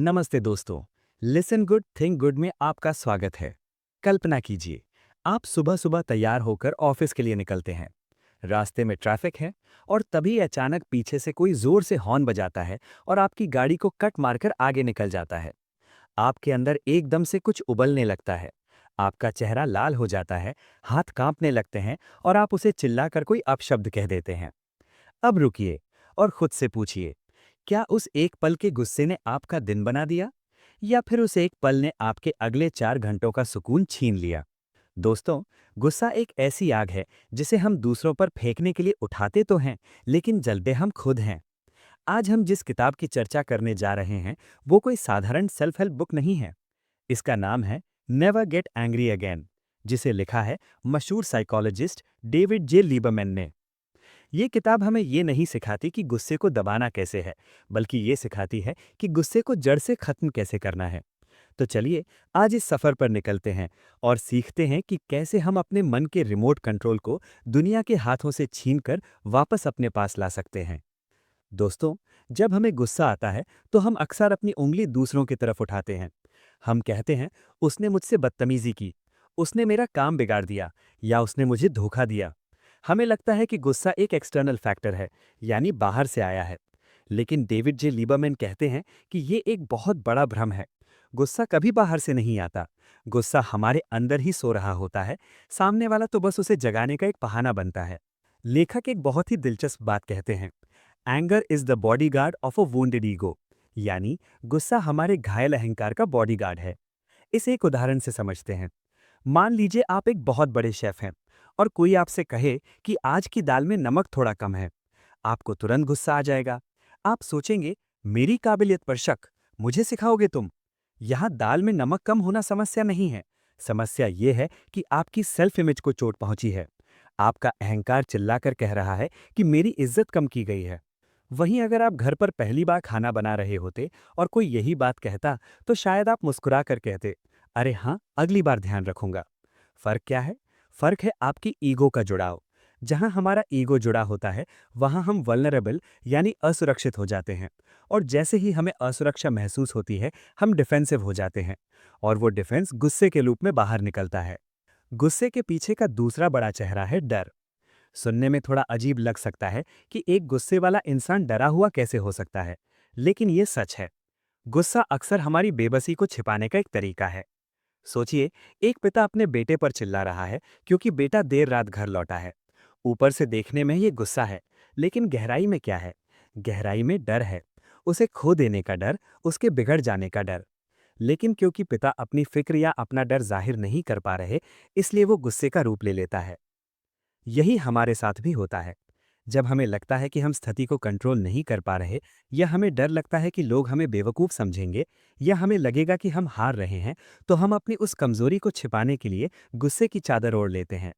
नमस्ते दोस्तों। Listen good think good में आपका स्वागत है। कल्पना कीजिए, आप सुबह सुबह तैयार होकर ऑफिस के लिए निकलते हैं। रास्ते में ट्रैफिक है और तभी अचानक पीछे से कोई जोर से हॉर्न बजाता है और आपकी गाड़ी को कट मारकर आगे निकल जाता है। आपके अंदर एकदम से कुछ उबलने लगता है। आपका चेहरा लाल हो जाता है, हाथ कांपने लगते हैं और आप उसे चिल्लाकर कोई अपशब्द कह देते हैं। अब रुकिए और खुद से पूछिए, क्या उस एक पल के गुस्से ने आपका दिन बना दिया या फिर उस एक पल ने आपके अगले 4 घंटों का सुकून छीन लिया? दोस्तों, गुस्सा एक ऐसी आग है जिसे हम दूसरों पर फेंकने के लिए उठाते तो हैं, लेकिन जलते हम खुद हैं। आज हम जिस किताब की चर्चा करने जा रहे हैं, वो कोई साधारण सेल्फ हेल्प बुक नहीं है। इसका नाम है नेवर गेट एंग्री अगेन, जिसे लिखा है मशहूर साइकोलॉजिस्ट डेविड जे लीबरमैन ने। ये किताब हमें ये नहीं सिखाती कि गुस्से को दबाना कैसे है, बल्कि ये सिखाती है कि गुस्से को जड़ से खत्म कैसे करना है। तो चलिए, आज इस सफर पर निकलते हैं और सीखते हैं कि कैसे हम अपने मन के रिमोट कंट्रोल को दुनिया के हाथों से छीनकर वापस अपने पास ला सकते हैं। दोस्तों, जब हमें गुस्सा आता है तो हम अक्सर अपनी उंगली दूसरों की तरफ उठाते हैं। हम कहते हैं, उसने मुझसे बदतमीजी की, उसने मेरा काम बिगाड़ दिया या उसने मुझे धोखा दिया। हमें लगता है कि गुस्सा एक एक्सटर्नल फैक्टर है, यानी बाहर से आया है। लेकिन डेविड जे लीबरमैन कहते हैं कि ये एक बहुत बड़ा भ्रम है। गुस्सा कभी बाहर से नहीं आता। गुस्सा हमारे अंदर ही सो रहा होता है। सामने वाला तो बस उसे जगाने का एक बहाना बनता है। लेखक एक बहुत ही दिलचस्प बात कहते हैं, anger is the bodyguard of a wounded ego, यानी गुस्सा हमारे घायल अहंकार का बॉडीगार्ड है। इसे एक उदाहरण से समझते हैं। मान लीजिए आप एक बहुत बड़े शेफ हैं और कोई आपसे कहे कि आज की दाल में नमक थोड़ा कम है। आपको तुरंत गुस्सा आ जाएगा। आप सोचेंगे, मेरी काबिलियत पर शक, मुझे सिखाओगे तुम? यहाँ दाल में नमक कम होना समस्या नहीं है। समस्या ये है कि आपकी सेल्फ इमेज को चोट पहुंची है। आपका अहंकार चिल्लाकर कह रहा है कि मेरी इज्जत कम की गई है। वहीं अगर आप घर पर पहली बार खाना बना रहे होते और कोई यही बात कहता, तो शायद आप मुस्कुरा कर कहते, अरे हाँ, अगली बार ध्यान रखूंगा। फर्क क्या है? फर्क है आपकी ईगो का जुड़ाव। जहां हमारा ईगो जुड़ा होता है, वहां हम वल्नरेबल यानी असुरक्षित हो जाते हैं। और जैसे ही हमें असुरक्षा महसूस होती है, हम डिफेंसिव हो जाते हैं। और वो डिफेंस गुस्से के रूप में बाहर निकलता है। गुस्से के पीछे का दूसरा बड़ा चेहरा है डर। सुनने में थोड़ा अजीब लग सकता है कि एक गुस्से वाला इंसान डरा हुआ कैसे हो सकता है, लेकिन ये सच है। गुस्सा अक्सर हमारी बेबसी को छिपाने का एक तरीका है। सोचिए, एक पिता अपने बेटे पर चिल्ला रहा है क्योंकि बेटा देर रात घर लौटा है। ऊपर से देखने में ये गुस्सा है, लेकिन गहराई में क्या है? गहराई में डर है। उसे खो देने का डर, उसके बिगड़ जाने का डर। लेकिन क्योंकि पिता अपनी फिक्र या अपना डर जाहिर नहीं कर पा रहे, इसलिए वो गुस्से का रूप ले लेता है। यही हमारे साथ भी होता है। जब हमें लगता है कि हम स्थिति को कंट्रोल नहीं कर पा रहे, या हमें डर लगता है कि लोग हमें बेवकूफ़ समझेंगे, या हमें लगेगा कि हम हार रहे हैं, तो हम अपनी उस कमजोरी को छिपाने के लिए गुस्से की चादर ओढ़ लेते हैं।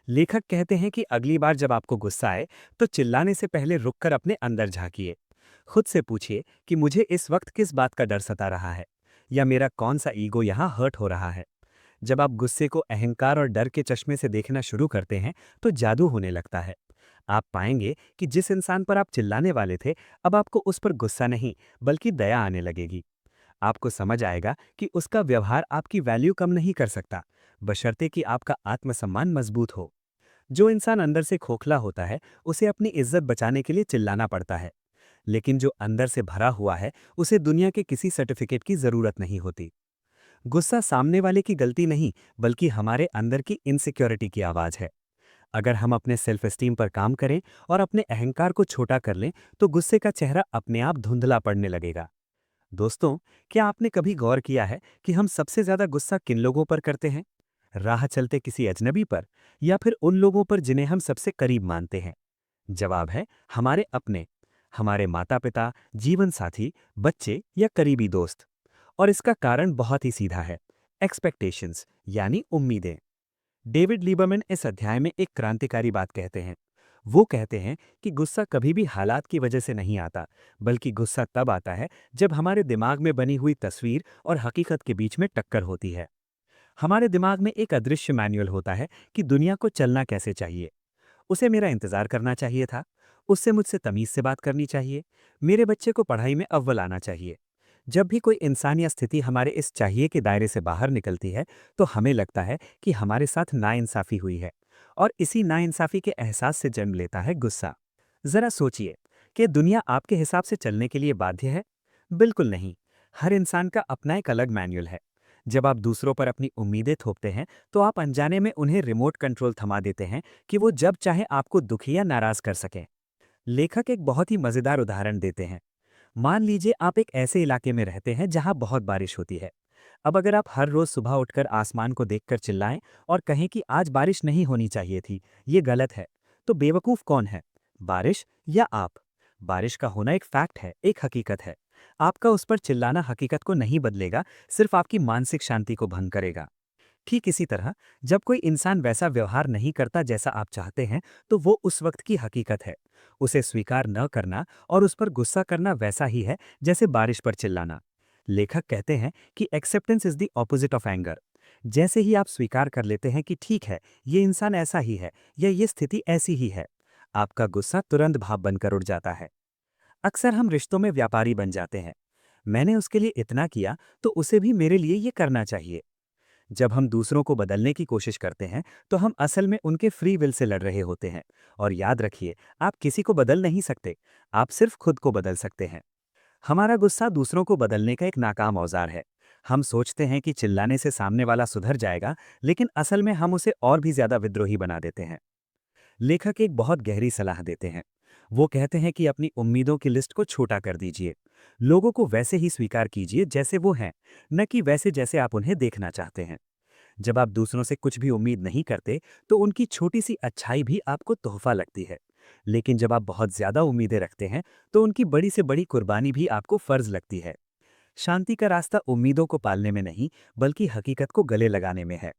लेखक कहते हैं कि अगली बार जब आपको गुस्सा आए, तो चिल्लाने से पहले रुककर अपने अंदर झांकिए। खुद से पूछिए कि मुझे इस वक्त किस बात का डर सता रहा है, या मेरा कौन सा ईगो यहाँ हर्ट हो रहा है। जब आप गुस्से को अहंकार और डर के चश्मे से देखना शुरू करते हैं, तो जादू होने लगता है। आप पाएंगे कि जिस इंसान पर आप चिल्लाने वाले थे, अब आपको उस पर गुस्सा नहीं, बल्कि दया आने लगेगी। आपको समझ आएगा कि उसका व्यवहार आपकी वैल्यू कम नहीं कर सकता, बशर्ते कि आपका आत्मसम्मान मजबूत हो। जो इंसान अंदर से खोखला होता है, उसे अपनी इज्जत बचाने के लिए चिल्लाना पड़ता है। लेकिन जो अंदर से भरा हुआ है, उसे दुनिया के किसी सर्टिफिकेट की जरूरत नहीं होती। गुस्सा सामने वाले की गलती नहीं, बल्कि हमारे अंदर की इनसिक्योरिटी की आवाज है। अगर हम अपने सेल्फ एस्टीम पर काम करें और अपने अहंकार को छोटा कर लें, तो गुस्से का चेहरा अपने आप धुंधला पड़ने लगेगा। दोस्तों, क्या आपने कभी गौर किया है कि हम सबसे ज्यादा गुस्सा किन लोगों पर करते हैं? राह चलते किसी अजनबी पर, या फिर उन लोगों पर जिन्हें हम सबसे करीब मानते हैं? जवाब है हमारे अपने, हमारे माता पिता, जीवन साथी, बच्चे या करीबी दोस्त। और इसका कारण बहुत ही सीधा है, एक्सपेक्टेशंस यानी उम्मीदें। डेविड लीबरमैन इस अध्याय में एक क्रांतिकारी बात कहते हैं। वो कहते हैं कि गुस्सा कभी भी हालात की वजह से नहीं आता, बल्कि गुस्सा तब आता है जब हमारे दिमाग में बनी हुई तस्वीर और हकीकत के बीच में टक्कर होती है। हमारे दिमाग में एक अदृश्य मैनुअल होता है कि दुनिया को चलना कैसे चाहिए। उसे मेरा इंतजार करना चाहिए था, उससे मुझसे तमीज से बात करनी चाहिए, मेरे बच्चे को पढ़ाई में अव्वल आना चाहिए। जब भी कोई इंसान या स्थिति हमारे इस चाहिए के दायरे से बाहर निकलती है, तो हमें लगता है कि हमारे साथ नाइंसाफी हुई है, और इसी नाइंसाफी के एहसास से जन्म लेता है गुस्सा। जरा सोचिए कि दुनिया आपके हिसाब से चलने के लिए बाध्य है? बिल्कुल नहीं। हर इंसान का अपना एक अलग मैनुअल है। जब आप दूसरों पर अपनी उम्मीदें थोपते हैं, तो आप अनजाने में उन्हें रिमोट कंट्रोल थमा देते हैं कि वो जब चाहे आपको दुखी या नाराज कर सकें। लेखक एक बहुत ही मजेदार उदाहरण देते हैं। मान लीजिए आप एक ऐसे इलाके में रहते हैं जहां बहुत बारिश होती है। अब अगर आप हर रोज सुबह उठकर आसमान को देखकर चिल्लाएं और कहें कि आज बारिश नहीं होनी चाहिए थी, ये गलत है, तो बेवकूफ कौन है, बारिश या आप? बारिश का होना एक फैक्ट है, एक हकीकत है। आपका उस पर चिल्लाना हकीकत को नहीं बदलेगा, सिर्फ आपकी मानसिक शांति को भंग करेगा। ठीक इसी तरह, जब कोई इंसान वैसा व्यवहार नहीं करता जैसा आप चाहते हैं, तो वो उस वक्त की हकीकत है। उसे स्वीकार न करना और उस पर गुस्सा करना वैसा ही है जैसे बारिश पर चिल्लाना। लेखक कहते हैं कि acceptance is the opposite of anger. जैसे ही आप स्वीकार कर लेते हैं कि ठीक है, ये इंसान ऐसा ही है या ये स्थिति ऐसी ही है, आपका गुस्सा तुरंत भाप बनकर उड़ जाता है। अक्सर हम रिश्तों में व्यापारी बन जाते हैं। मैंने उसके लिए इतना किया, तो उसे भी मेरे लिए ये करना चाहिए। जब हम दूसरों को बदलने की कोशिश करते हैं, तो हम असल में उनके फ्री विल से लड़ रहे होते हैं। और याद रखिए, आप किसी को बदल नहीं सकते, आप सिर्फ खुद को बदल सकते हैं। हमारा गुस्सा दूसरों को बदलने का एक नाकाम औजार है। हम सोचते हैं कि चिल्लाने से सामने वाला सुधर जाएगा, लेकिन असल में हम उसे और भी ज्यादा विद्रोही बना देते हैं। लेखक एक बहुत गहरी सलाह देते हैं। वो कहते हैं कि अपनी उम्मीदों की लिस्ट को छोटा कर दीजिए। लोगों को वैसे ही स्वीकार कीजिए जैसे वो हैं, न कि वैसे जैसे आप उन्हें देखना चाहते हैं। जब आप दूसरों से कुछ भी उम्मीद नहीं करते, तो उनकी छोटी सी अच्छाई भी आपको तोहफा लगती है। लेकिन जब आप बहुत ज्यादा उम्मीदें रखते हैं, तो उनकी बड़ी से बड़ी कुर्बानी भी आपको फर्ज लगती है। शांति का रास्ता उम्मीदों को पालने में नहीं, बल्कि हकीकत को गले लगाने में है।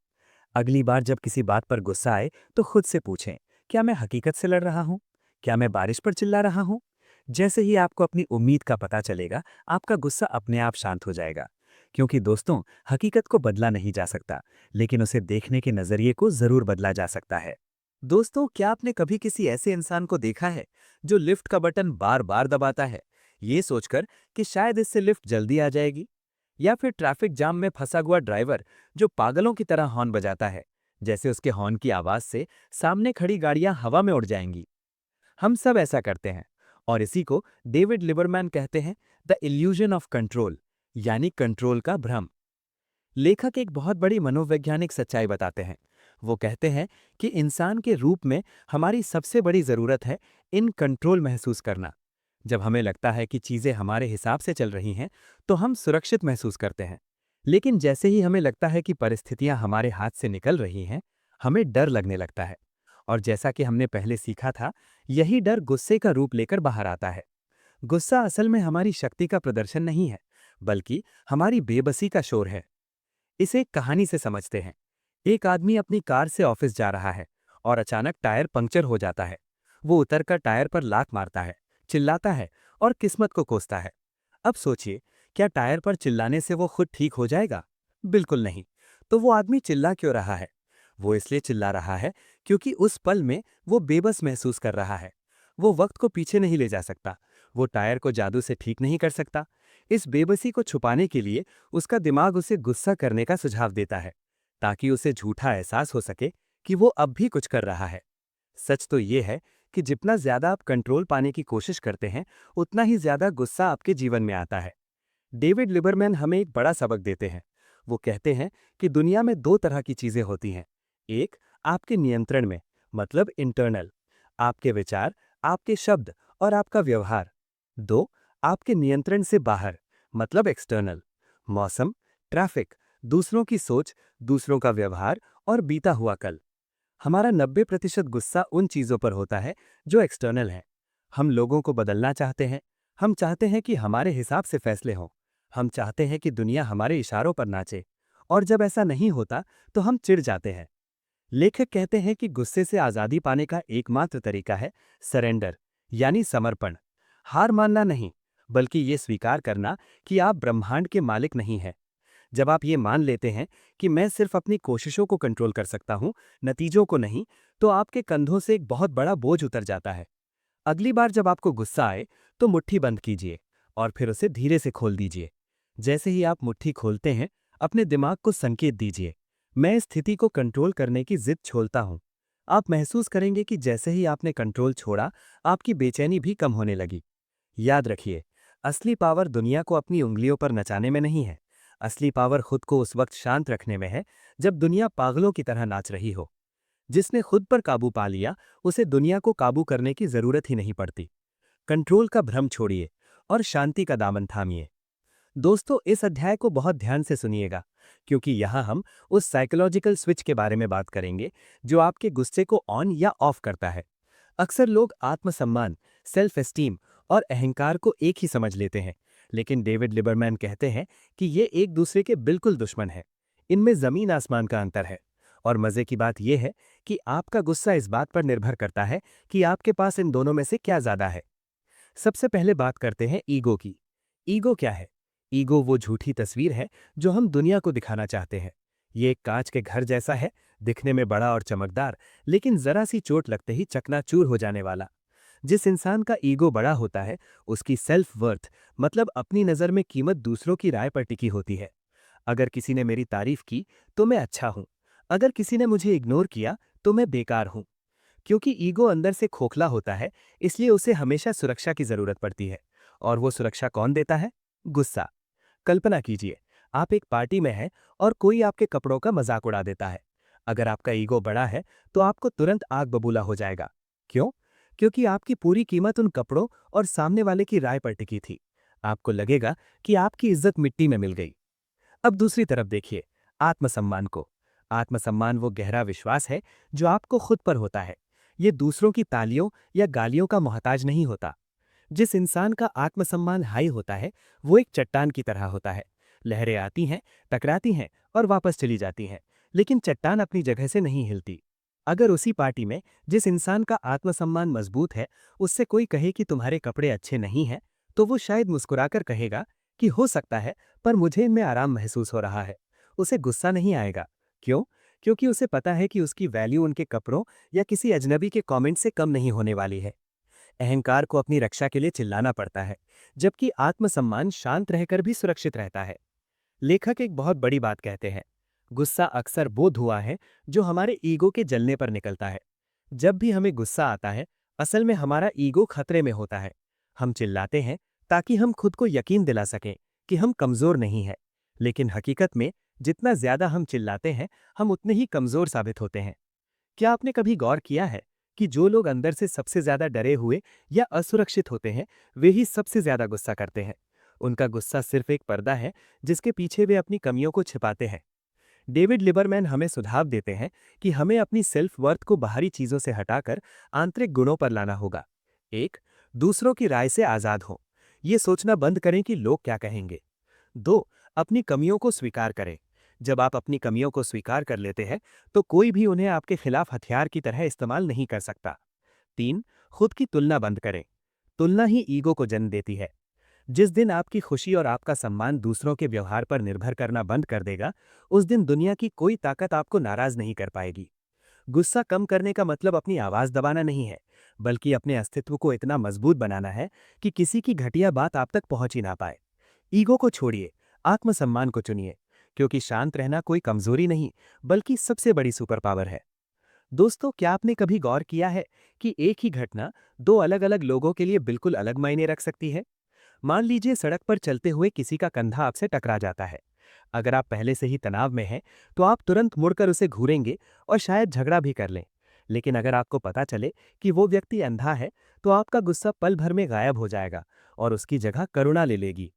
अगली बार जब किसी बात पर गुस्सा आए, तो खुद से पूछें, क्या मैं हकीकत से लड़ रहा हूं? क्या मैं बारिश पर चिल्ला रहा हूं? जैसे ही आपको अपनी उम्मीद का पता चलेगा, आपका गुस्सा अपने आप शांत हो जाएगा। क्योंकि दोस्तों, हकीकत को बदला नहीं जा सकता, लेकिन उसे देखने के नजरिए को जरूर बदला जा सकता है। दोस्तों, क्या आपने कभी किसी ऐसे इंसान को देखा है जो लिफ्ट का बटन बार बार दबाता है, ये सोचकर कि शायद इससे लिफ्ट जल्दी आ जाएगी? या फिर ट्रैफिक जाम में फंसा हुआ ड्राइवर जो पागलों की तरह हॉर्न बजाता है, जैसे उसके हॉर्न की आवाज से सामने खड़ी गाड़ियां हवा में उड़ जाएंगी? हम सब ऐसा करते हैं, और इसी को डेविड लिबरमैन कहते हैं द इल्यूजन ऑफ कंट्रोल, यानी कंट्रोल का भ्रम। लेखक एक बहुत बड़ी मनोवैज्ञानिक सच्चाई बताते हैं। वो कहते हैं कि इंसान के रूप में हमारी सबसे बड़ी जरूरत है इन कंट्रोल महसूस करना। जब हमें लगता है कि चीजें हमारे हिसाब से चल रही हैं, तो हम सुरक्षित महसूस करते हैं। लेकिन जैसे ही हमें लगता है कि परिस्थितियां हमारे हाथ से निकल रही हैं, हमें डर लगने लगता है। और जैसा कि हमने पहले सीखा था, यही डर गुस्से का रूप लेकर बाहर आता है। गुस्सा असल में हमारी शक्ति का प्रदर्शन नहीं है, बल्कि हमारी बेबसी का शोर है। इसे एक कहानी से समझते हैं। एक आदमी अपनी कार से ऑफिस जा रहा है और अचानक टायर पंक्चर हो जाता है। वो उतरकर टायर पर लात मारता है, चिल्लाता है और किस्मत को कोसता है। अब सोचिए, क्या टायर पर चिल्लाने से वो खुद ठीक हो जाएगा? बिल्कुल नहीं। तो वो आदमी चिल्ला क्यों रहा है? वो इसलिए चिल्ला रहा है क्योंकि उस पल में वो बेबस महसूस कर रहा है। वो वक्त को पीछे नहीं ले जा सकता, वो टायर को जादू से ठीक नहीं कर सकता। इस बेबसी को छुपाने के लिए उसका दिमाग उसे गुस्सा करने का सुझाव देता है, ताकि उसे झूठा एहसास हो सके कि वो अब भी कुछ कर रहा है। सच तो ये है कि जितना ज्यादा आप कंट्रोल पाने की कोशिश करते हैं, उतना ही ज्यादा गुस्सा आपके जीवन में आता है। डेविड लिबरमैन हमें एक बड़ा सबक देते हैं। वो कहते हैं कि दुनिया में दो तरह की चीजें होती हैं। एक, आपके नियंत्रण में, मतलब इंटरनल, आपके विचार, आपके शब्द और आपका व्यवहार। दो, आपके नियंत्रण से बाहर, मतलब एक्सटर्नल, मौसम, ट्रैफिक, दूसरों की सोच, दूसरों का व्यवहार और बीता हुआ कल। हमारा 90% गुस्सा उन चीजों पर होता है जो एक्सटर्नल है। हम लोगों को बदलना चाहते हैं। हम चाहते हैं कि हमारे हिसाब से फैसले हों। हम चाहते हैं कि दुनिया हमारे इशारों पर नाचे। और जब ऐसा नहीं होता, तो हम चिढ़ जाते हैं। लेखक कहते हैं कि गुस्से से आजादी पाने का एकमात्र तरीका है सरेंडर, यानी समर्पण। हार मानना नहीं, बल्कि ये स्वीकार करना कि आप ब्रह्मांड के मालिक नहीं हैं। जब आप ये मान लेते हैं कि मैं सिर्फ अपनी कोशिशों को कंट्रोल कर सकता हूं, नतीजों को नहीं, तो आपके कंधों से एक बहुत बड़ा बोझ उतर जाता है। अगली बार जब आपको गुस्सा आए, तो मुट्ठी बंद कीजिए और फिर उसे धीरे से खोल दीजिए। जैसे ही आप मुट्ठी खोलते हैं, अपने दिमाग को संकेत दीजिए, मैं इस स्थिति को कंट्रोल करने की जिद छोड़ता हूं। आप महसूस करेंगे कि जैसे ही आपने कंट्रोल छोड़ा, आपकी बेचैनी भी कम होने लगी। याद रखिए, असली पावर दुनिया को अपनी उंगलियों पर नचाने में नहीं है। असली पावर खुद को उस वक्त शांत रखने में है, जब दुनिया पागलों की तरह नाच रही हो। जिसने खुद पर काबू पा लिया, उसे दुनिया को काबू करने की जरूरत ही नहीं पड़ती। कंट्रोल का भ्रम छोड़िए और शांति का दामन थामिए। दोस्तों, इस अध्याय को बहुत ध्यान से सुनिएगा, क्योंकि यहाँ हम उस साइकोलॉजिकल स्विच के बारे में बात करेंगे जो आपके गुस्से को ऑन या ऑफ करता है। अक्सर लोग आत्मसम्मान, सेल्फ एस्टीम और अहंकार को एक ही समझ लेते हैं, लेकिन डेविड लिबरमैन कहते हैं कि ये एक दूसरे के बिल्कुल दुश्मन हैं। इनमें जमीन आसमान का अंतर है। और मजे की बात यह है कि आपका गुस्सा इस बात पर निर्भर करता है कि आपके पास इन दोनों में से क्या ज्यादा है। सबसे पहले बात करते हैं ईगो की। ईगो क्या है? ईगो वो झूठी तस्वीर है जो हम दुनिया को दिखाना चाहते हैं। ये एक कांच के घर जैसा है, दिखने में बड़ा और चमकदार, लेकिन जरा सी चोट लगते ही चकनाचूर हो जाने वाला। जिस इंसान का ईगो बड़ा होता है, उसकी सेल्फ वर्थ, मतलब अपनी नजर में कीमत, दूसरों की राय पर टिकी होती है। अगर किसी ने मेरी तारीफ की तो मैं अच्छा हूं, अगर किसी ने मुझे इग्नोर किया तो मैं बेकार हूं। क्योंकि ईगो अंदर से खोखला होता है, इसलिए उसे हमेशा सुरक्षा की जरूरत पड़ती है। और वो सुरक्षा कौन देता है? गुस्सा। कल्पना कीजिए, आप एक पार्टी में हैं और कोई आपके कपड़ों का मजाक उड़ा देता है। अगर आपका ईगो बड़ा है, तो आपको तुरंत आग बबूला हो जाएगा। क्यों? क्योंकि आपकी पूरी कीमत उन कपड़ों और सामने वाले की राय पर टिकी थी। आपको लगेगा कि आपकी इज्जत मिट्टी में मिल गई। अब दूसरी तरफ देखिए, आत्मसम्मान को। आत्मसम्मान वो गहरा विश्वास है जो आपको खुद पर होता है। ये दूसरों की तालियों या गालियों का मोहताज नहीं होता। जिस इंसान का आत्मसम्मान हाई होता है, वो एक चट्टान की तरह होता है। लहरें आती हैं, टकराती हैं और वापस चली जाती हैं, लेकिन चट्टान अपनी जगह से नहीं हिलती। अगर उसी पार्टी में जिस इंसान का आत्मसम्मान मजबूत है, उससे कोई कहे कि तुम्हारे कपड़े अच्छे नहीं हैं, तो वो शायद मुस्कुराकर कहेगा कि हो सकता है, पर मुझे इनमें आराम महसूस हो रहा है। उसे गुस्सा नहीं आएगा। क्यों? क्योंकि उसे पता है कि उसकी वैल्यू उनके कपड़ों या किसी अजनबी के कमेंट से कम नहीं होने वाली है। अहंकार को अपनी रक्षा के लिए चिल्लाना पड़ता है, जबकि आत्मसम्मान शांत रहकर भी सुरक्षित रहता है। लेखक एक बहुत बड़ी बात कहते हैं, गुस्सा अक्सर वो धुआं है जो हमारे ईगो के जलने पर निकलता है। जब भी हमें गुस्सा आता है, असल में हमारा ईगो खतरे में होता है। हम चिल्लाते हैं ताकि हम खुद को यकीन दिला सकें कि हम कमजोर नहीं हैं, लेकिन हकीकत में जितना ज्यादा हम चिल्लाते हैं, हम उतने ही कमजोर साबित होते हैं। क्या आपने कभी गौर किया है कि जो लोग अंदर से सबसे ज्यादा डरे हुए या असुरक्षित होते हैं, वे ही सबसे ज्यादा गुस्सा करते हैं? उनका गुस्सा सिर्फ एक पर्दा है जिसके पीछे वे अपनी कमियों को छिपाते हैं। डेविड लिबरमैन हमें सुझाव देते हैं कि हमें अपनी सेल्फ वर्थ को बाहरी चीजों से हटाकर आंतरिक गुणों पर लाना होगा। एक, दूसरों की राय से आजाद हो। ये सोचना बंद करें कि लोग क्या कहेंगे। दो, अपनी कमियों को स्वीकार करें। जब आप अपनी कमियों को स्वीकार कर लेते हैं, तो कोई भी उन्हें आपके खिलाफ हथियार की तरह इस्तेमाल नहीं कर सकता। तीन, खुद की तुलना बंद करें। तुलना ही ईगो को जन्म देती है। जिस दिन आपकी खुशी और आपका सम्मान दूसरों के व्यवहार पर निर्भर करना बंद कर देगा, उस दिन दुनिया की कोई ताकत आपको नाराज नहीं कर पाएगी। गुस्सा कम करने का मतलब अपनी आवाज दबाना नहीं है, बल्कि अपने अस्तित्व को इतना मजबूत बनाना है कि किसी की घटिया बात आप तक पहुंच ही ना पाए। ईगो को छोड़िए, आत्मसम्मान को चुनिए, क्योंकि शांत रहना कोई कमजोरी नहीं, बल्कि सबसे बड़ी सुपर पावर है। दोस्तों, क्या आपने कभी गौर किया है कि एक ही घटना दो अलग अलग लोगों के लिए बिल्कुल अलग मायने रख सकती है? मान लीजिए, सड़क पर चलते हुए किसी का कंधा आपसे टकरा जाता है। अगर आप पहले से ही तनाव में हैं, तो आप तुरंत मुड़कर उसे घूरेंगे और शायद झगड़ा भी कर लें। लेकिन अगर आपको पता चले कि वो व्यक्ति अंधा है, तो आपका गुस्सा पल भर में गायब हो जाएगा और उसकी जगह करुणा ले लेगी।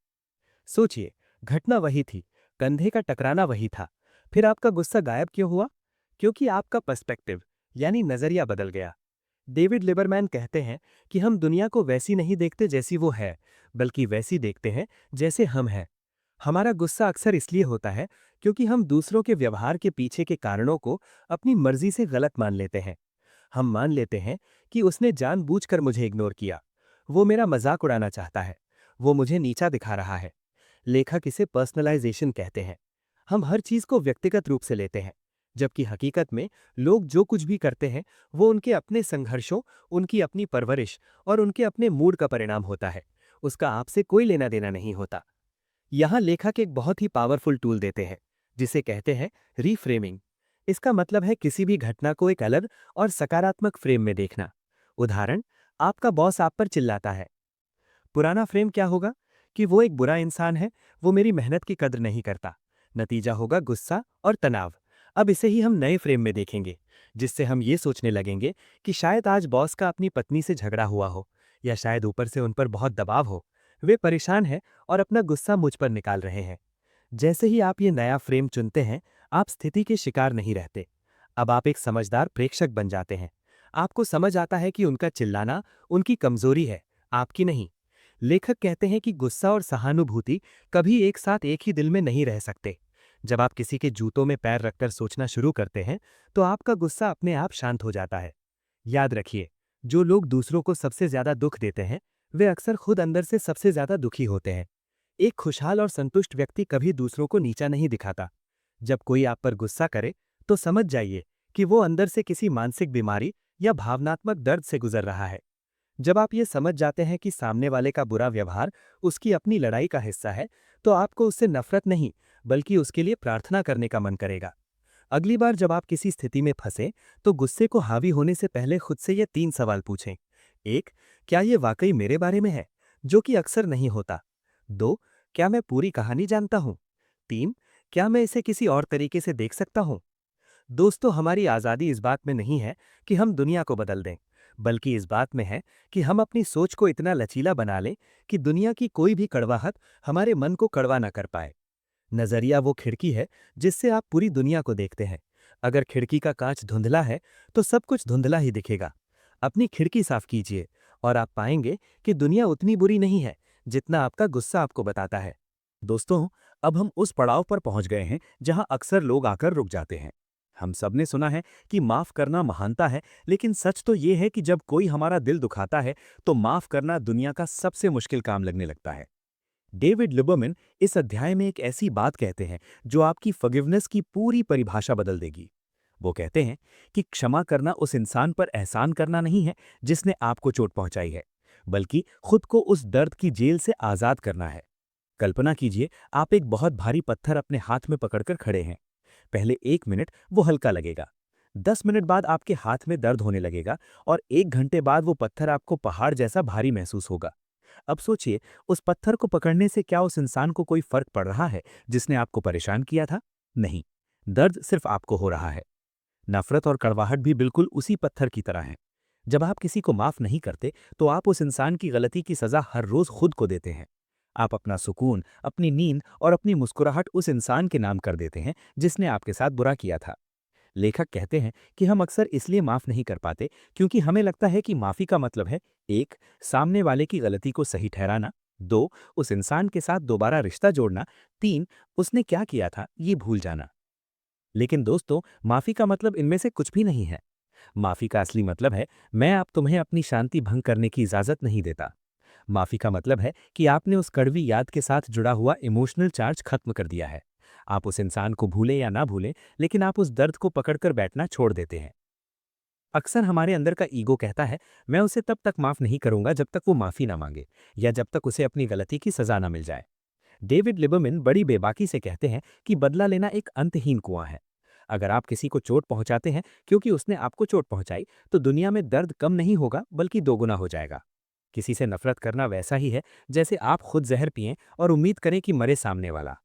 सोचिए, घटना वही थी, कंधे का टकराना वही था, फिर आपका गुस्सा गायब क्यों हुआ? क्योंकि आपका पर्सपेक्टिव, यानी नजरिया बदल गया। डेविड लिबरमैन कहते हैं कि हम दुनिया को वैसी नहीं देखते जैसी वो है, बल्कि वैसी देखते हैं जैसे हम हैं। हमारा गुस्सा अक्सर इसलिए होता है क्योंकि हम दूसरों के व्यवहार के पीछे के कारणों को अपनी मर्जी से गलत मान लेते हैं। हम मान लेते हैं कि उसने जानबूझकर मुझे इग्नोर किया, वो मेरा मजाक उड़ाना चाहता है, वो मुझे नीचा दिखा रहा है। लेखक इसे पर्सनलाइजेशन कहते हैं। हम हर चीज को व्यक्तिगत रूप से लेते हैं, जबकि हकीकत में लोग जो कुछ भी करते हैं, वो उनके अपने संघर्षों, उनकी अपनी परवरिश और उनके अपने मूड का परिणाम होता है। उसका आपसे कोई लेना देना नहीं होता। यहाँ लेखक एक बहुत ही पावरफुल टूल देते हैं, जिसे कहते हैं रीफ्रेमिंग। इसका मतलब है किसी भी घटना को एक अलग और सकारात्मक फ्रेम में देखना। उदाहरण, आपका बॉस आप पर चिल्लाता है। पुराना फ्रेम क्या होगा कि वो एक बुरा इंसान है, वो मेरी मेहनत की कद्र नहीं करता। नतीजा होगा गुस्सा और तनाव। अब इसे ही हम नए फ्रेम में देखेंगे, जिससे हम ये सोचने लगेंगे कि शायद आज बॉस का अपनी पत्नी से झगड़ा हुआ हो, या शायद ऊपर से उन पर बहुत दबाव हो। वे परेशान हैं और अपना गुस्सा मुझ पर निकाल रहे हैं। जैसे ही आप ये नया फ्रेम चुनते हैं, आप स्थिति के शिकार नहीं रहते। अब आप एक समझदार प्रेक्षक बन जाते हैं। आपको समझ आता है कि उनका चिल्लाना उनकी कमजोरी है, आपकी नहीं। लेखक कहते हैं कि गुस्सा और सहानुभूति कभी एक साथ एक ही दिल में नहीं रह सकते। जब आप किसी के जूतों में पैर रखकर सोचना शुरू करते हैं, तो आपका गुस्सा अपने आप शांत हो जाता है। याद रखिए, जो लोग दूसरों को सबसे ज्यादा दुख देते हैं, वे अक्सर खुद अंदर से सबसे ज्यादा दुखी होते हैं। एक खुशहाल और संतुष्ट व्यक्ति कभी दूसरों को नीचा नहीं दिखाता। जब कोई आप पर गुस्सा करे, तो समझ जाइए कि वो अंदर से किसी मानसिक बीमारी या भावनात्मक दर्द से गुजर रहा है। जब आप ये समझ जाते हैं कि सामने वाले का बुरा व्यवहार उसकी अपनी लड़ाई का हिस्सा है, तो आपको उससे नफरत नहीं, बल्कि उसके लिए प्रार्थना करने का मन करेगा। अगली बार जब आप किसी स्थिति में फंसे, तो गुस्से को हावी होने से पहले खुद से ये 3 सवाल पूछें। 1, क्या ये वाकई मेरे बारे में है, जो कि अक्सर नहीं होता। 2, क्या मैं पूरी कहानी जानता हूँ। 3, क्या मैं इसे किसी और तरीके से देख सकता हूँ। दोस्तों, हमारी आज़ादी इस बात में नहीं है कि हम दुनिया को बदल दें, बल्कि इस बात में है कि हम अपनी सोच को इतना लचीला बना लें कि दुनिया की कोई भी कड़वाहट हमारे मन को कड़वा ना कर पाए। नजरिया वो खिड़की है जिससे आप पूरी दुनिया को देखते हैं। अगर खिड़की का कांच धुंधला है, तो सब कुछ धुंधला ही दिखेगा। अपनी खिड़की साफ कीजिए और आप पाएंगे कि दुनिया उतनी बुरी नहीं है जितना आपका गुस्सा आपको बताता है। दोस्तों, अब हम उस पड़ाव पर पहुंच गए हैं जहां अक्सर लोग आकर रुक जाते हैं। हम सबने सुना है कि माफ करना महानता है, लेकिन सच तो ये है कि जब कोई हमारा दिल दुखाता है, तो माफ करना दुनिया का सबसे मुश्किल काम लगने लगता है। डेविड लिबरमैन इस अध्याय में एक ऐसी बात कहते हैं जो आपकी फॉरगिवनेस की पूरी परिभाषा बदल देगी। वो कहते हैं कि क्षमा करना उस इंसान पर एहसान करना नहीं है जिसने आपको चोट पहुंचाई है, बल्कि खुद को उस दर्द की जेल से आजाद करना है। कल्पना कीजिए, आप एक बहुत भारी पत्थर अपने हाथ में पकड़कर खड़े हैं। पहले 1 मिनट वो हल्का लगेगा। 10 मिनट बाद आपके हाथ में दर्द होने लगेगा और 1 घंटे बाद वो पत्थर आपको पहाड़ जैसा भारी महसूस होगा। अब सोचिए, उस पत्थर को पकड़ने से क्या उस इंसान को कोई फर्क पड़ रहा है जिसने आपको परेशान किया था? नहीं। दर्द सिर्फ आपको हो रहा है। नफरत और कड़वाहट भी बिल्कुल उसी पत्थर की तरह हैं। जब आप किसी को माफ नहीं करते, तो आप उस इंसान की गलती की सजा हर रोज खुद को देते हैं। आप अपना सुकून, अपनी नींद और अपनी मुस्कुराहट उस इंसान के नाम कर देते हैं जिसने आपके साथ बुरा किया था। लेखक कहते हैं कि हम अक्सर इसलिए माफ नहीं कर पाते क्योंकि हमें लगता है कि माफी का मतलब है 1, सामने वाले की गलती को सही ठहराना। 2, उस इंसान के साथ दोबारा रिश्ता जोड़ना। 3, उसने क्या किया था ये भूल जाना। लेकिन दोस्तों, माफी का मतलब इनमें से कुछ भी नहीं है। माफी का असली मतलब है, मैं अब तुम्हें अपनी शांति भंग करने की इजाजत नहीं देता। माफी का मतलब है कि आपने उस कड़वी याद के साथ जुड़ा हुआ इमोशनल चार्ज खत्म कर दिया है। आप उस इंसान को भूलें या ना भूलें, लेकिन आप उस दर्द को पकड़कर बैठना छोड़ देते हैं। अक्सर हमारे अंदर का ईगो कहता है, मैं उसे तब तक माफ नहीं करूंगा जब तक वो माफी ना मांगे, या जब तक उसे अपनी गलती की सजा ना मिल जाए। डेविड लिबरमैन बड़ी बेबाकी से कहते हैं कि बदला लेना एक अंतहीन कुआं है। अगर आप किसी को चोट पहुंचाते हैं क्योंकि उसने आपको चोट पहुंचाई, तो दुनिया में दर्द कम नहीं होगा बल्कि दोगुना हो जाएगा। किसी से नफरत करना वैसा ही है जैसे आप खुद जहर पिएं और उम्मीद करें कि मरे सामने वाला।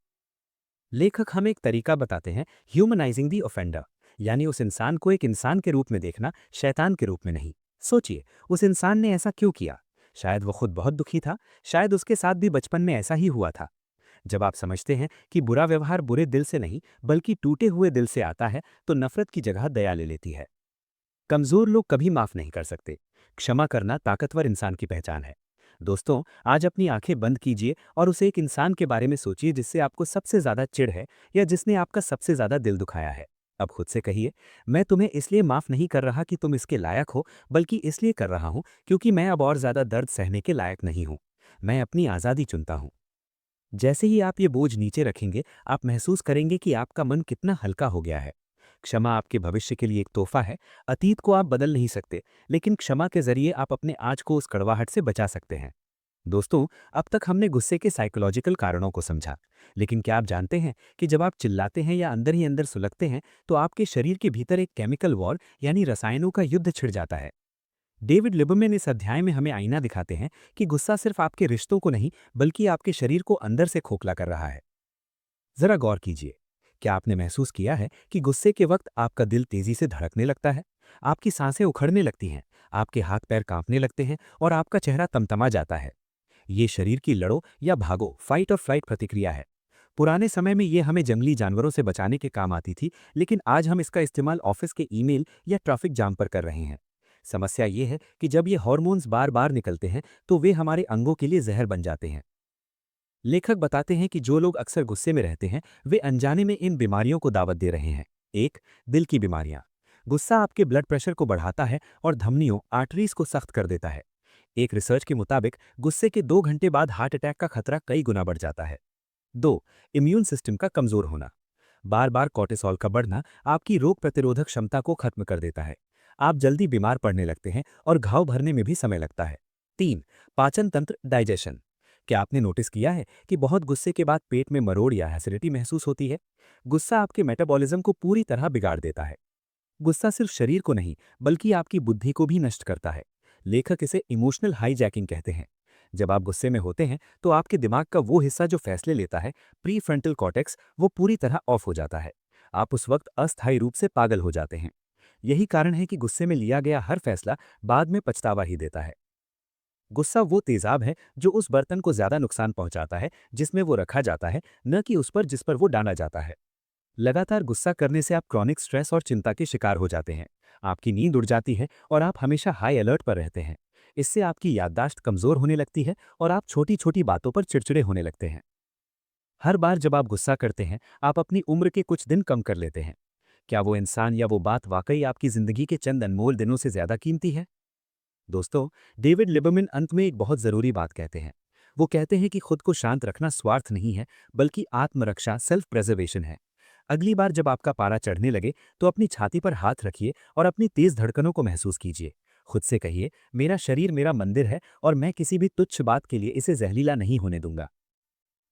लेखक हमें एक तरीका बताते हैं, ह्यूमनाइजिंग दी ऑफेंडर, यानी उस इंसान को एक इंसान के रूप में देखना, शैतान के रूप में नहीं। सोचिए, उस इंसान ने ऐसा क्यों किया? शायद वो खुद बहुत दुखी था, शायद उसके साथ भी बचपन में ऐसा ही हुआ था। जब आप समझते हैं कि बुरा व्यवहार बुरे दिल से नहीं बल्कि टूटे हुए दिल से आता है, तो नफरत की जगह दया ले लेती है। कमजोर लोग कभी माफ नहीं कर सकते। क्षमा करना ताकतवर इंसान की पहचान है। दोस्तों, आज अपनी आंखें बंद कीजिए और उसे एक इंसान के बारे में सोचिए जिससे आपको सबसे ज्यादा चिढ़ है, या जिसने आपका सबसे ज्यादा दिल दुखाया है। अब खुद से कहिए, मैं तुम्हें इसलिए माफ नहीं कर रहा कि तुम इसके लायक हो, बल्कि इसलिए कर रहा हूं क्योंकि मैं अब और ज्यादा दर्द सहने के लायक नहीं हूं। मैं अपनी आजादी चुनता हूं। जैसे ही आप ये बोझ नीचे रखेंगे, आप महसूस करेंगे कि आपका मन कितना हल्का हो गया है। क्षमा आपके भविष्य के लिए एक तोहफा है। अतीत को आप बदल नहीं सकते, लेकिन क्षमा के जरिए आप अपने आज को उस कड़वाहट से बचा सकते हैं। दोस्तों, अब तक हमने गुस्से के साइकोलॉजिकल कारणों को समझा, लेकिन क्या आप जानते हैं कि जब आप चिल्लाते हैं या अंदर ही अंदर सुलगते हैं, तो आपके शरीर के भीतर एक केमिकल वॉर यानी रसायनों का युद्ध छिड़ जाता है। डेविड लिबरमैन इस अध्याय में हमें आईना दिखाते हैं कि गुस्सा सिर्फ आपके रिश्तों को नहीं, बल्कि आपके शरीर को अंदर से खोखला कर रहा है। जरा गौर कीजिए, क्या आपने महसूस किया है कि गुस्से के वक्त आपका दिल तेजी से धड़कने लगता है, आपकी सांसें उखड़ने लगती हैं, आपके हाथ पैर कांपने लगते हैं और आपका चेहरा तमतमा जाता है। ये शरीर की लड़ो या भागो, फाइट और फ्लाइट प्रतिक्रिया है। पुराने समय में ये हमें जंगली जानवरों से बचाने के काम आती थी, लेकिन आज हम इसका इस्तेमाल ऑफिस के ईमेल या ट्रैफिक जाम पर कर रहे हैं। समस्या ये है कि जब ये हार्मोन्स बार बार निकलते हैं, तो वे हमारे अंगों के लिए जहर बन जाते हैं। लेखक बताते हैं कि जो लोग अक्सर गुस्से में रहते हैं, वे अनजाने में इन बीमारियों को दावत दे रहे हैं। एक, दिल की बीमारियां। गुस्सा आपके ब्लड प्रेशर को बढ़ाता है और धमनियों आर्टरीज को सख्त कर देता है। एक रिसर्च के मुताबिक गुस्से के 2 घंटे बाद हार्ट अटैक का खतरा कई गुना बढ़ जाता है। 2, इम्यून सिस्टम का कमजोर होना। बार बार कोर्टिसोल का बढ़ना आपकी रोग प्रतिरोधक क्षमता को खत्म कर देता है। आप जल्दी बीमार पड़ने लगते हैं और घाव भरने में भी समय लगता है। 3, पाचन तंत्र डाइजेशन। क्या आपने नोटिस किया है कि बहुत गुस्से के बाद पेट में मरोड़ या एसिडिटी महसूस होती है? गुस्सा आपके मेटाबॉलिज्म को पूरी तरह बिगाड़ देता है। गुस्सा सिर्फ शरीर को नहीं, बल्कि आपकी बुद्धि को भी नष्ट करता है। लेखक इसे इमोशनल हाईजैकिंग कहते हैं। जब आप गुस्से में होते हैं, तो आपके दिमाग का वो हिस्सा जो फैसले लेता है, प्री फ्रंटल कॉर्टेक्स, वो पूरी तरह ऑफ हो जाता है। आप उस वक्त अस्थायी रूप से पागल हो जाते हैं। यही कारण है कि गुस्से में लिया गया हर फैसला बाद में पछतावा ही देता है। गुस्सा वो तेजाब है जो उस बर्तन को ज्यादा नुकसान पहुंचाता है जिसमें वो रखा जाता है, न कि उस पर जिस पर वो डाला जाता है। लगातार गुस्सा करने से आप क्रॉनिक स्ट्रेस और चिंता के शिकार हो जाते हैं। आपकी नींद उड़ जाती है और आप हमेशा हाई अलर्ट पर रहते हैं। इससे आपकी याददाश्त कमजोर होने लगती है और आप छोटी छोटी बातों पर चिड़चिड़े होने लगते हैं। हर बार जब आप गुस्सा करते हैं, आप अपनी उम्र के कुछ दिन कम कर लेते हैं। क्या वो इंसान या वो बात वाकई आपकी जिंदगी के चंद अनमोल दिनों से ज्यादा कीमती है? दोस्तों, डेविड लिबरमैन अंत में एक बहुत जरूरी बात कहते हैं। वो कहते हैं कि खुद को शांत रखना स्वार्थ नहीं है, बल्कि आत्मरक्षा, सेल्फ प्रेजर्वेशन है। अगली बार जब आपका पारा चढ़ने लगे, तो अपनी छाती पर हाथ रखिए और अपनी तेज धड़कनों को महसूस कीजिए। खुद से कहिए, मेरा शरीर मेरा मंदिर है और मैं किसी भी तुच्छ बात के लिए इसे जहरीला नहीं होने दूंगा।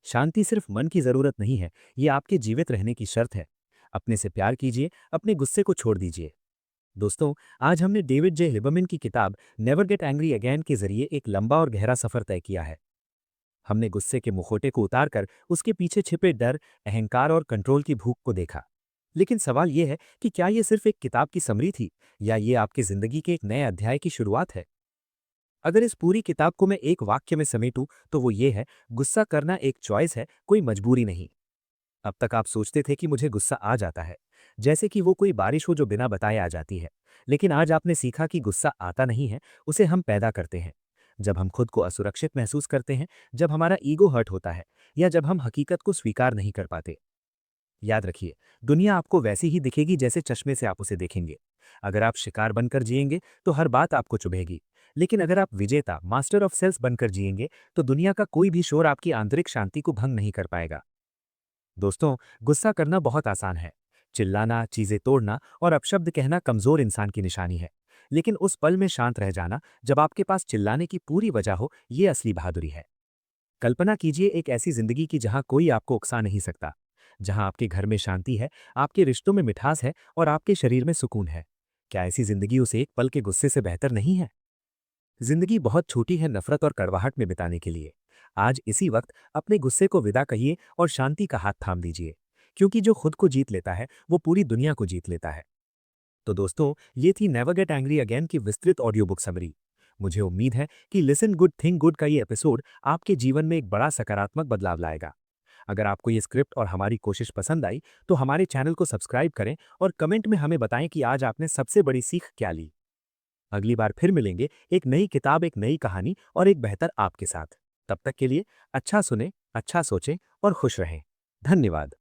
शांति सिर्फ मन की जरूरत नहीं है, ये आपके जीवित रहने की शर्त है। अपने से प्यार कीजिए, अपने गुस्से को छोड़ दीजिए। दोस्तों, आज हमने डेविड जे लिबरमैन की किताब नेवर गेट एंग्री अगेन के जरिए एक लंबा और गहरा सफर तय किया है। हमने गुस्से के मुखौटे को उतारकर उसके पीछे छिपे डर, अहंकार और कंट्रोल की भूख को देखा। लेकिन सवाल यह है कि क्या यह सिर्फ एक किताब की समरी थी, या ये आपकी जिंदगी के एक नए अध्याय की शुरुआत है? अगर इस पूरी किताब को मैं एक वाक्य में समेटूं, तो वो ये है: गुस्सा करना एक चॉइस है, कोई मजबूरी नहीं। अब तक आप सोचते थे कि मुझे गुस्सा आ जाता है, जैसे कि वो कोई बारिश हो जो बिना बताए आ जाती है। लेकिन आज आपने सीखा कि गुस्सा आता नहीं है, उसे हम पैदा करते हैं। जब हम खुद को असुरक्षित महसूस करते हैं, जब हमारा ईगो हर्ट होता है, या जब हम हकीकत को स्वीकार नहीं कर पाते। याद रखिए, दुनिया आपको वैसी ही दिखेगी जैसे चश्मे से आप उसे देखेंगे। अगर आप शिकार बनकर जिएंगे, तो हर बात आपको चुभेगी। लेकिन अगर आप विजेता, मास्टर ऑफ सेल्स बनकर जिएंगे, तो दुनिया का कोई भी शोर आपकी आंतरिक शांति को भंग नहीं कर पाएगा। दोस्तों, गुस्सा करना बहुत आसान है। चिल्लाना, चीजें तोड़ना और अपशब्द कहना कमजोर इंसान की निशानी है। लेकिन उस पल में शांत रह जाना, जब आपके पास चिल्लाने की पूरी वजह हो, ये असली बहादुरी है। कल्पना कीजिए एक ऐसी जिंदगी की जहां कोई आपको उकसा नहीं सकता, जहां आपके घर में शांति है, आपके रिश्तों में मिठास है और आपके शरीर में सुकून है। क्या ऐसी जिंदगी उस एक पल के गुस्से से बेहतर नहीं है? जिंदगी बहुत छोटी है नफरत और कड़वाहट में बिताने के लिए। आज इसी वक्त अपने गुस्से को विदा कहिए और शांति का हाथ थाम दीजिए, क्योंकि जो खुद को जीत लेता है, वो पूरी दुनिया को जीत लेता है। तो दोस्तों, ये थी नेवर गेट एंग्री अगेन की विस्तृत ऑडियो बुक समरी। मुझे उम्मीद है कि लिसन गुड थिंक गुड का ये एपिसोड आपके जीवन में एक बड़ा सकारात्मक बदलाव लाएगा। अगर आपको ये स्क्रिप्ट और हमारी कोशिश पसंद आई, तो हमारे चैनल को सब्सक्राइब करें और कमेंट में हमें बताएं कि आज आपने सबसे बड़ी सीख क्या ली। अगली बार फिर मिलेंगे, एक नई किताब, एक नई कहानी और एक बेहतर आपके साथ। तब तक के लिए अच्छा सुने, अच्छा सोचें और खुश रहें। धन्यवाद।